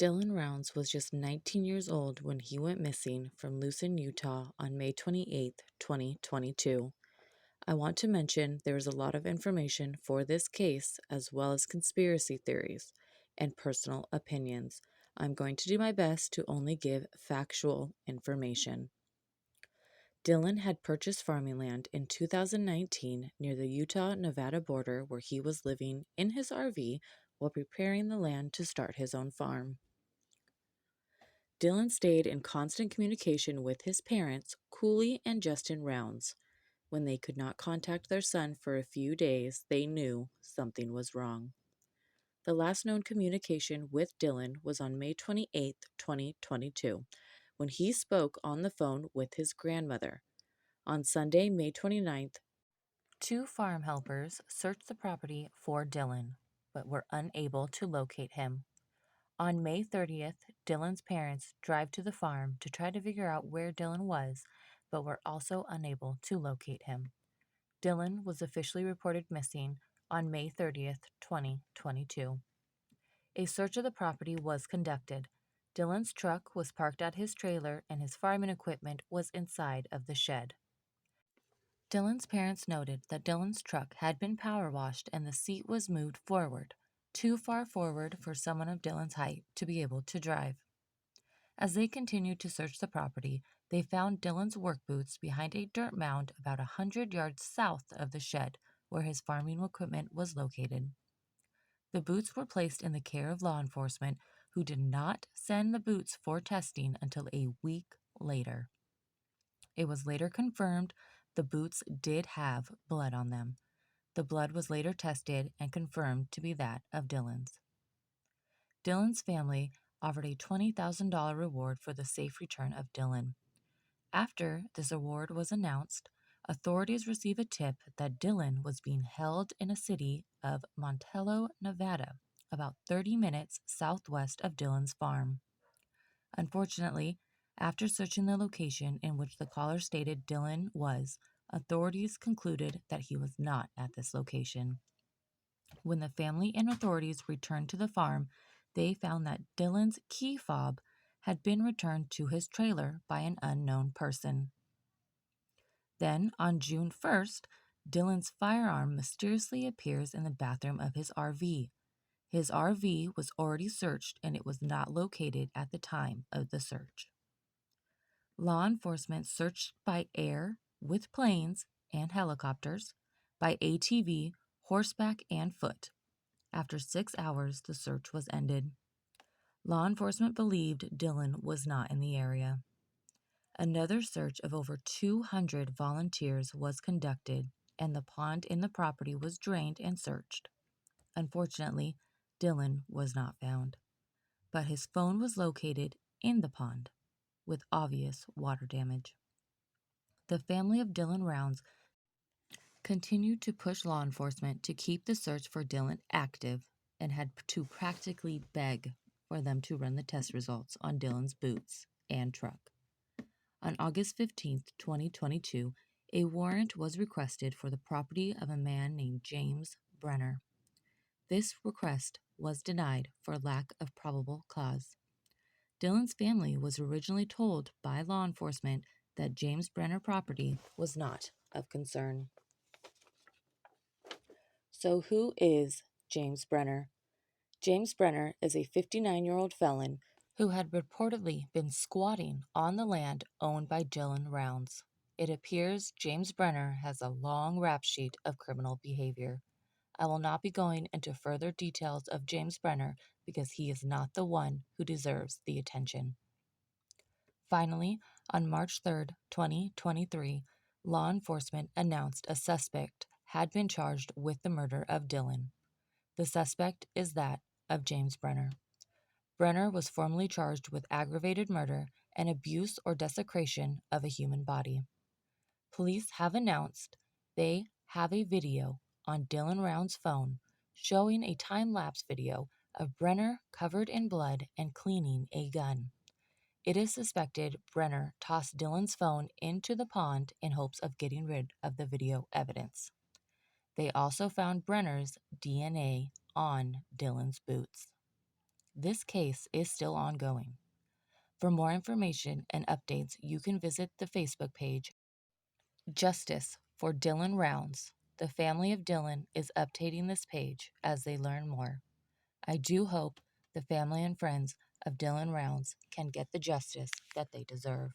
Dylan Rounds was just 19 years old when he went missing from Lucin, Utah on May 28, 2022. I want to mention there is a lot of information for this case, as well as conspiracy theories and personal opinions. I'm going to do my best to only give factual information. Dylan had purchased farming land in 2019 near the Utah Nevada border where he was living in his RV while preparing the land to start his own farm. Dylan stayed in constant communication with his parents, Cooley and Justin Rounds. When they could not contact their son for a few days, they knew something was wrong. The last known communication with Dylan was on May 28, 2022, when he spoke on the phone with his grandmother. On Sunday, May 29th, two farm helpers searched the property for Dylan, but were unable to locate him. On May 30th, Dylan's parents drive to the farm to try to figure out where Dylan was, but were also unable to locate him. Dylan was officially reported missing on May 30th, 2022. A search of the property was conducted. Dylan's truck was parked at his trailer and his farming equipment was inside of the shed. Dylan's parents noted that Dylan's truck had been power washed and the seat was moved forward, too far forward for someone of Dylan's height to be able to drive. As they continued to search the property, they found Dylan's work boots behind a dirt mound about 100 yards south of the shed where his farming equipment was located. The boots were placed in the care of law enforcement, who did not send the boots for testing until a week later. It was later confirmed the boots did have blood on them. The blood was later tested and confirmed to be that of Dylan's. Dylan's family offered a $20,000 reward for the safe return of Dylan. After this award was announced, authorities received a tip that Dylan was being held in a city of Montello, Nevada, about 30 minutes southwest of Dylan's farm. Unfortunately, after searching the location in which the caller stated Dylan was, authorities concluded that he was not at this location. When the family and authorities returned to the farm, they found that Dylan's key fob had been returned to his trailer by an unknown person. Then, on June 1st, Dylan's firearm mysteriously appears in the bathroom of his RV. His RV was already searched and it was not located at the time of the search. Law enforcement searched by air with planes and helicopters, by ATV, horseback, and foot. After 6 hours, the search was ended. Law enforcement believed Dylan was not in the area. Another search of over 200 volunteers was conducted, and the pond in the property was drained and searched. Unfortunately, Dylan was not found, but his phone was located in the pond with obvious water damage. The family of Dylan Rounds continued to push law enforcement to keep the search for Dylan active and had to practically beg for them to run the test results on Dylan's boots and truck. On August 15, 2022, a warrant was requested for the property of a man named James Brenner. This request was denied for lack of probable cause. Dylan's family was originally told by law enforcement that James Brenner property was not of concern. So who is James Brenner? James Brenner is a 59-year-old felon who had reportedly been squatting on the land owned by Dylan Rounds. It appears James Brenner has a long rap sheet of criminal behavior. I will not be going into further details of James Brenner because he is not the one who deserves the attention. Finally, on March 3, 2023, law enforcement announced a suspect had been charged with the murder of Dylan. The suspect is that of James Brenner. Brenner was formally charged with aggravated murder and abuse or desecration of a human body. Police have announced they have a video on Dylan Round's phone showing a time-lapse video of Brenner covered in blood and cleaning a gun. It is suspected Brenner tossed Dylan's phone into the pond in hopes of getting rid of the video evidence. They also found Brenner's DNA on Dylan's boots. This case is still ongoing. For more information and updates, you can visit the Facebook page Justice for Dylan Rounds. The family of Dylan is updating this page as they learn more. I do hope the family and friends of Dylan Rounds can get the justice that they deserve.